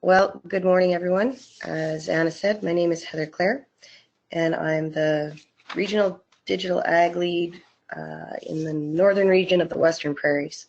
Well, good morning, everyone. As Anna said, my name is Heather Clare, and I'm the Regional Digital Ag Lead in the northern region of the Western Prairies.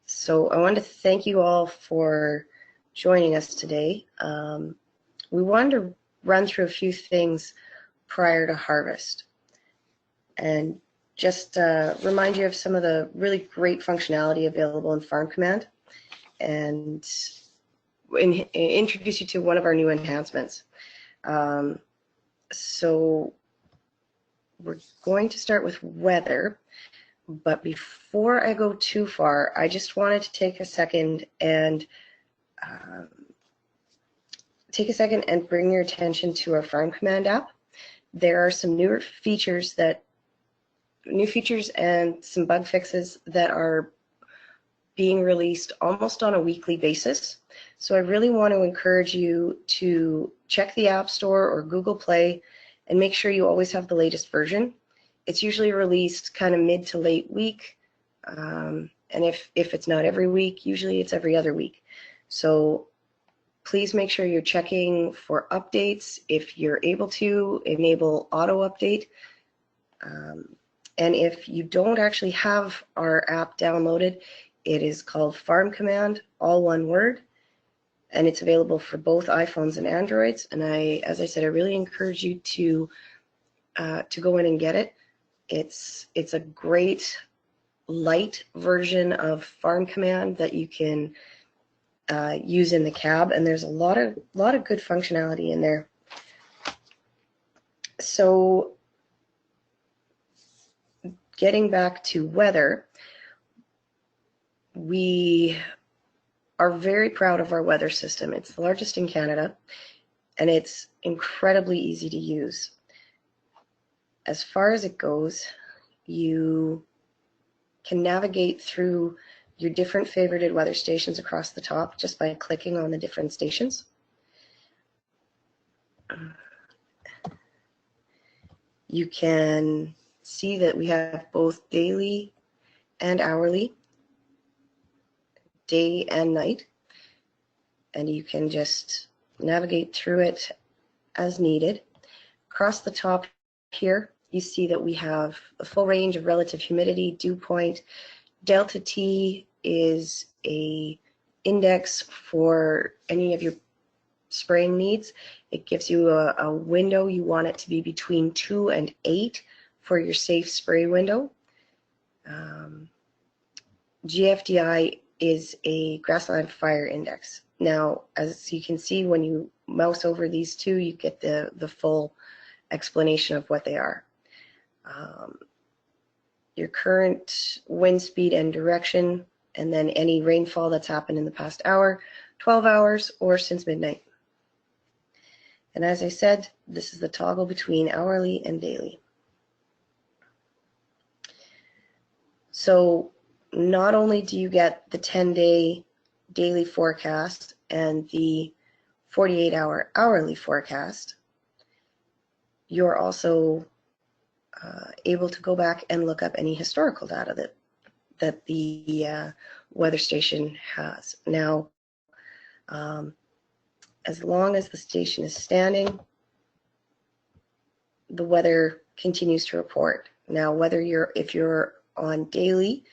So I wanted to thank you all for joining us today. We wanted to run through a few things prior to harvest and just remind you of some of the really great functionality available in FarmCommand and introduce you to one of our new enhancements. So we're going to start with weather, but before I go too far, I just wanted to take a second and bring your attention to our FarmCommand app. There are some new features and some bug fixes that are being released almost on a weekly basis. So I really want to encourage you to check the App Store or Google Play and make sure you always have the latest version. It's usually released kind of mid to late week, and if it's not every week, usually it's every other week. So please make sure you're checking for updates. If you're able to, enable auto update. And if you don't actually have our app downloaded, it is called FarmCommand, all one word, and it's available for both iPhones and Androids. And as I said, I really encourage you to go in and get it. It's a great light version of FarmCommand that you can use in the cab, and there's a lot of good functionality in there. So getting back to weather, we are very proud of our weather system. It's the largest in Canada, and it's incredibly easy to use. As far as it goes, you can navigate through your different favorited weather stations across the top just by clicking on the different stations. You can see that we have both daily and hourly, day and night, and you can just navigate through it as needed. Across the top here, you see that we have a full range of relative humidity, dew point. Delta T is a index for any of your spraying needs. It gives you a window. You want it to be between 2 and 8 for your safe spray window. GFDI is a grassland fire index. Now, as you can see, when you mouse over these two, you get the full explanation of what they are. Your current wind speed and direction, and then any rainfall that's happened in the past hour, 12 hours, or since midnight. And as I said, this is the toggle between hourly and daily. So not only do you get the 10-day daily forecast and the 48-hour hourly forecast, you're also able to go back and look up any historical data that the weather station has. Now, as long as the station is standing, the weather continues to report. Now, if you're on daily,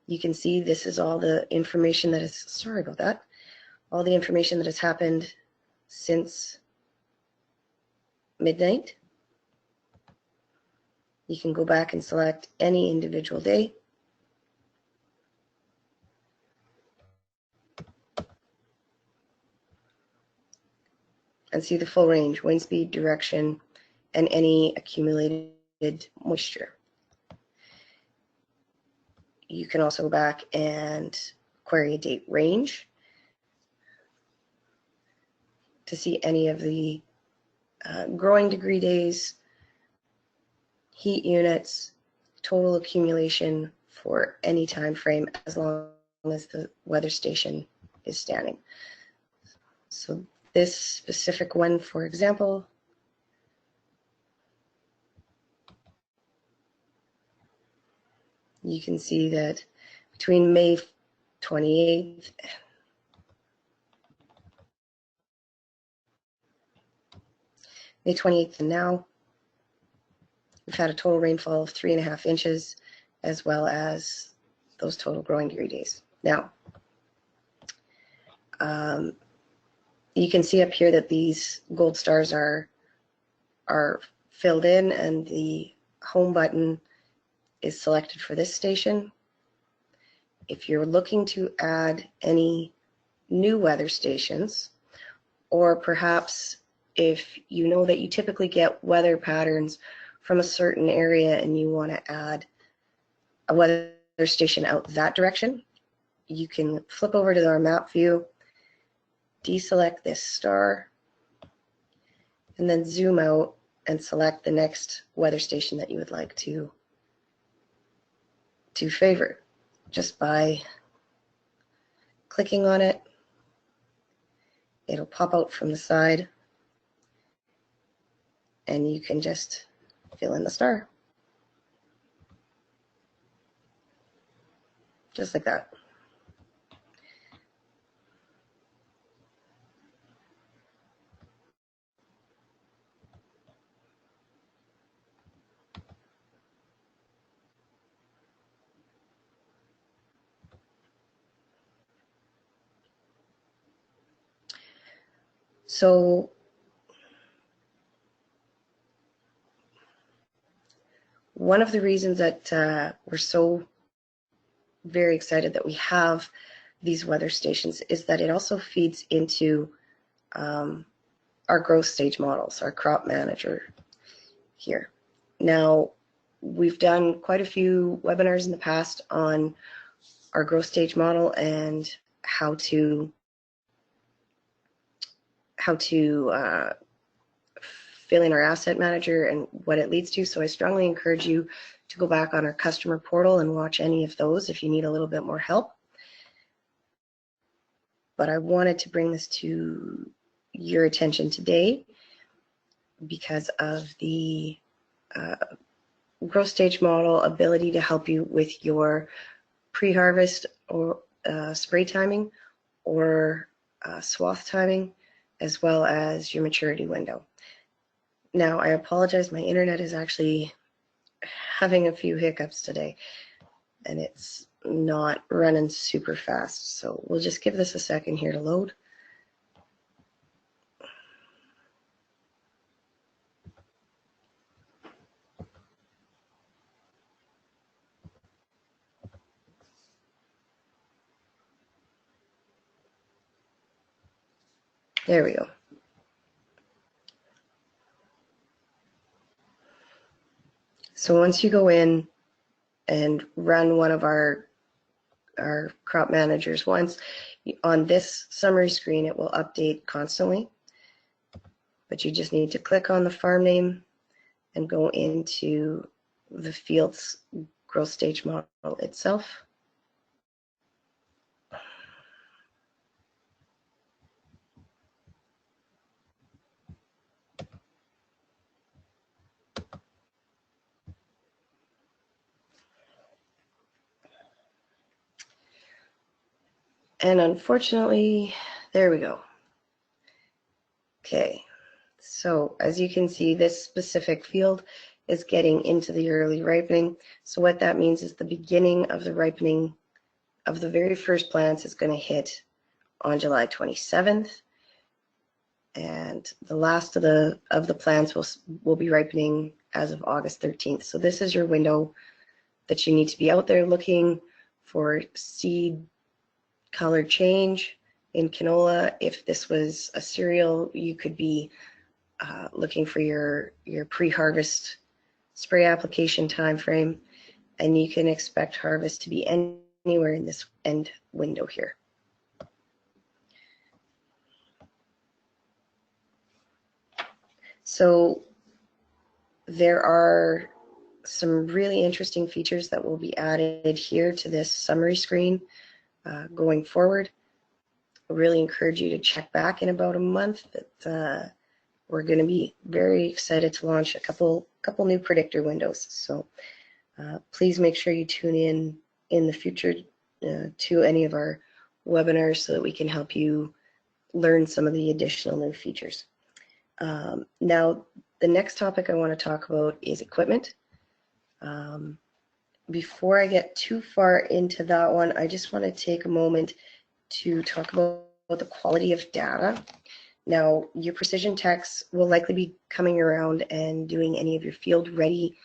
you can see this is all the information that is, sorry about that, all the information that has happened since midnight. You can go back and select any individual day. And see the full range, wind speed, direction, and any accumulated moisture. You can also go back and query a date range to see any of the growing degree days, heat units, total accumulation for any time frame as long as the weather station is standing. So this specific one, for example, you can see that between May 28th May 28th and now, we've had a total rainfall of 3.5 inches, as well as those total growing degree days. Now, you can see up here that these gold stars are filled in, and the home button is selected for this station. If you're looking to add any new weather stations, or perhaps if you know that you typically get weather patterns from a certain area and you want to add a weather station out that direction, you can flip over to our map view, deselect this star, and then zoom out and select the next weather station that you would like to favorite just by clicking on it. It'll pop out from the side, and you can just fill in the star. Just like that. So one of the reasons that we're so very excited that we have these weather stations is that it also feeds into our growth stage models, our crop manager here. Now, we've done quite a few webinars in the past on our growth stage model and how to fill in our asset manager and what it leads to. So I strongly encourage you to go back on our customer portal and watch any of those if you need a little bit more help. But I wanted to bring this to your attention today because of the growth stage model ability to help you with your pre-harvest or spray timing or swath timing, as well as your maturity window. Now, I apologize, my internet is actually having a few hiccups today, and it's not running super fast. So we'll just give this a second here to load. There we go. So once you go in and run one of our crop managers once, on this summary screen, it will update constantly. But you just need to click on the farm name and go into the field's growth stage model itself. And unfortunately, there we go. Okay, so as you can see, this specific field is getting into the early ripening. So what that means is the beginning of the ripening of the very first plants is going to hit on July 27th. And the last of the plants will be ripening as of August 13th. So this is your window that you need to be out there looking for seed color change in canola. If this was a cereal, you could be looking for your pre-harvest spray application time frame, and you can expect harvest to be anywhere in this end window here. So there are some really interesting features that will be added here to this summary screen going forward. I really encourage you to check back in about a month. That we're going to be very excited to launch a couple new predictor windows. So please make sure you tune in the future to any of our webinars so that we can help you learn some of the additional new features. Now, the next topic I want to talk about is equipment. Before I get too far into that one, I just want to take a moment to talk about the quality of data. Now, your precision techs will likely be coming around and doing any of your field-ready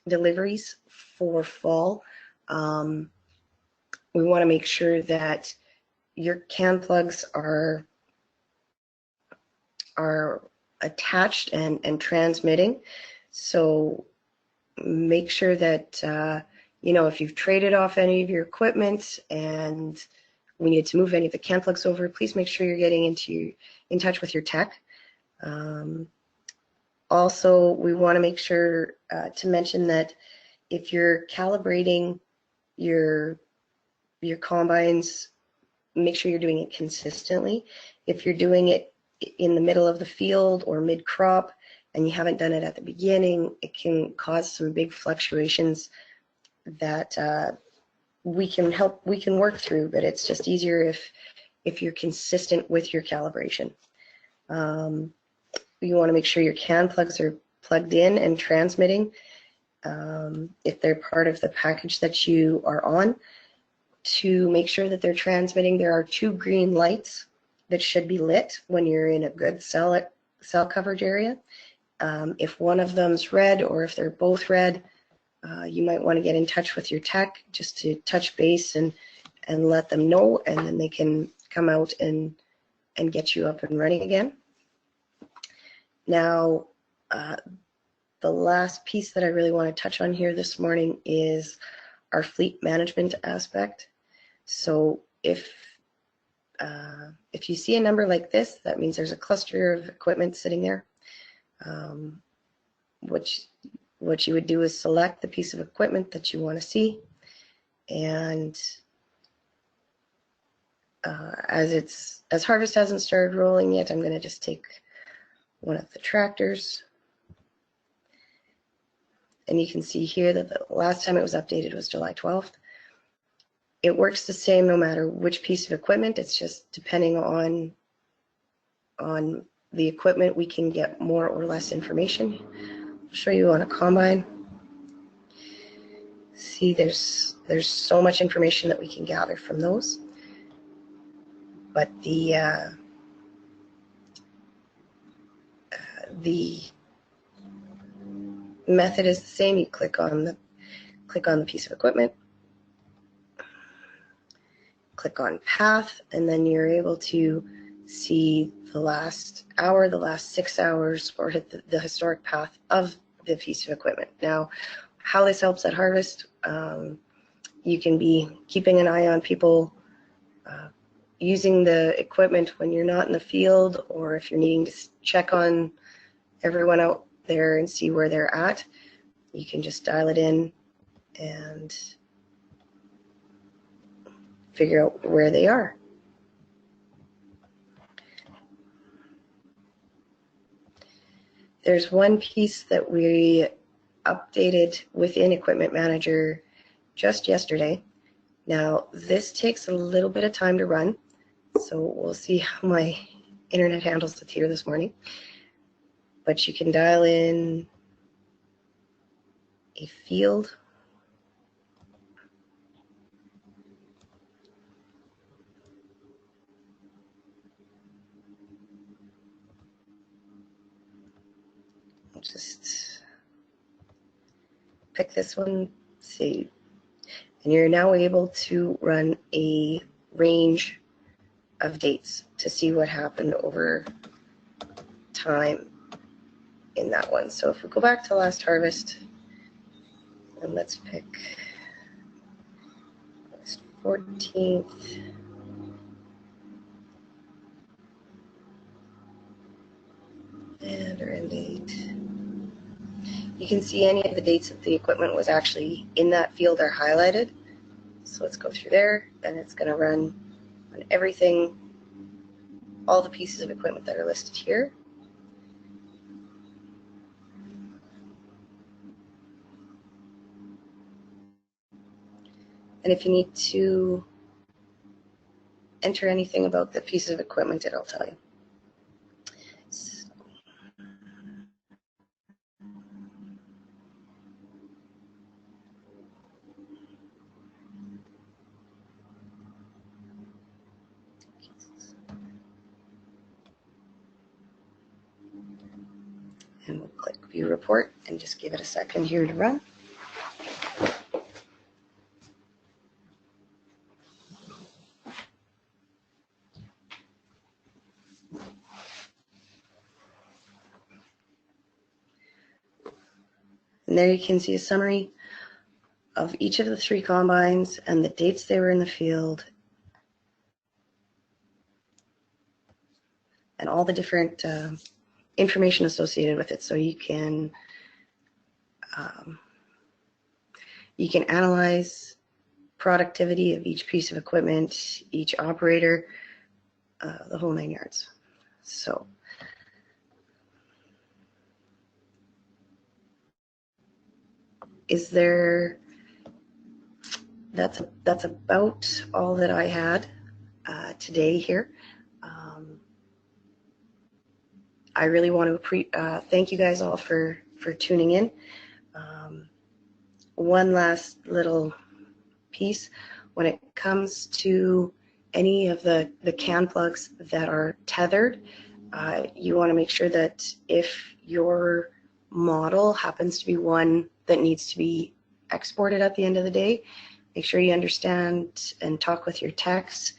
deliveries for fall. We want to make sure that your CAN plugs are attached and transmitting. So make sure that, you know, if you've traded off any of your equipment and we need to move any of the CAN plugs over, please make sure you're getting in touch with your tech. Also, we want to make sure to mention that if you're calibrating your combines, make sure you're doing it consistently. If you're doing it in the middle of the field or mid-crop and you haven't done it at the beginning, it can cause some big fluctuations that we can work through, but it's just easier if you're consistent with your calibration. You want to make sure your CAN plugs are plugged in and transmitting. If they're part of the package that you are on, to make sure that they're transmitting, there are 2 green lights that should be lit when you're in a good cell coverage area. If one of them's red or if they're both red, you might want to get in touch with your tech just to touch base and let them know, and then they can come out and get you up and running again. Now, the last piece that I really want to touch on here this morning is our fleet management aspect. So if you see a number like this, that means there's a cluster of equipment sitting there. What you would do is select the piece of equipment that you want to see, and as harvest hasn't started rolling yet, I'm going to just take one of the tractors, and you can see here that the last time it was updated was July 12th. It works the same no matter which piece of equipment. It's just depending on the equipment, we can get more or less information. I'll show you on a combine. See, there's so much information that we can gather from those. But the method is the same. You click on the piece of equipment, click on path, and then you're able to see the last hour, the last 6 hours, or hit the historic path of the piece of equipment. Now, how this helps at harvest, you can be keeping an eye on people using the equipment when you're not in the field, or if you're needing to check on everyone out there and see where they're at, you can just dial it in and figure out where they are. There's one piece that we updated within Equipment Manager just yesterday. Now, this takes a little bit of time to run, so we'll see how my internet handles it here this morning. But you can dial in a field. I'll just pick this one, see, and you're now able to run a range of dates to see what happened over time in that one. So if we go back to last harvest, and let's pick August 14th. And our end date. You can see any of the dates that the equipment was actually in that field are highlighted. So let's go through there, and it's going to run on everything, all the pieces of equipment that are listed here. And if you need to enter anything about the pieces of equipment, it'll tell you. And we'll click View Report and just give it a second here to run. And there you can see a summary of each of the 3 combines and the dates they were in the field and all the different information associated with it. So you can analyze productivity of each piece of equipment, each operator, the whole 9 yards. So that's about all that I had today here. I really want to thank you guys all for tuning in. One last little piece, when it comes to any of the CAN plugs that are tethered, you want to make sure that if your model happens to be one that needs to be exported at the end of the day, make sure you understand and talk with your techs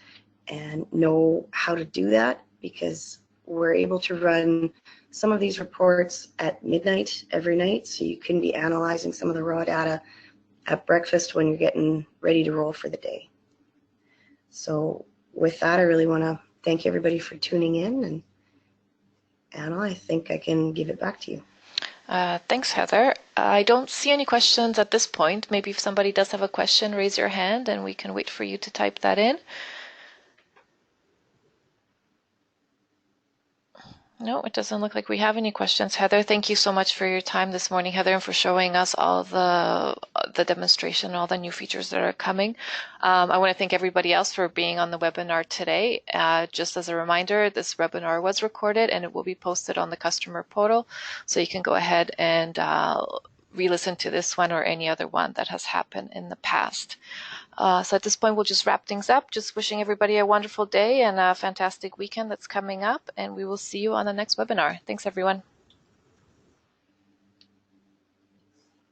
and know how to do that, because we're able to run some of these reports at midnight every night, so you can be analyzing some of the raw data at breakfast when you're getting ready to roll for the day. So with that, I really want to thank everybody for tuning in, and Anna, I think I can give it back to you. Thanks, Heather. I don't see any questions at this point. Maybe if somebody does have a question, raise your hand and we can wait for you to type that in. No, it doesn't look like we have any questions. Heather, thank you so much for your time this morning, Heather, and for showing us all the demonstration, all the new features that are coming. I want to thank everybody else for being on the webinar today. Just as a reminder, this webinar was recorded and it will be posted on the customer portal, so you can go ahead and re-listen to this one or any other one that has happened in the past. So at this point, we'll just wrap things up. Just wishing everybody a wonderful day and a fantastic weekend that's coming up, and we will see you on the next webinar. Thanks, everyone.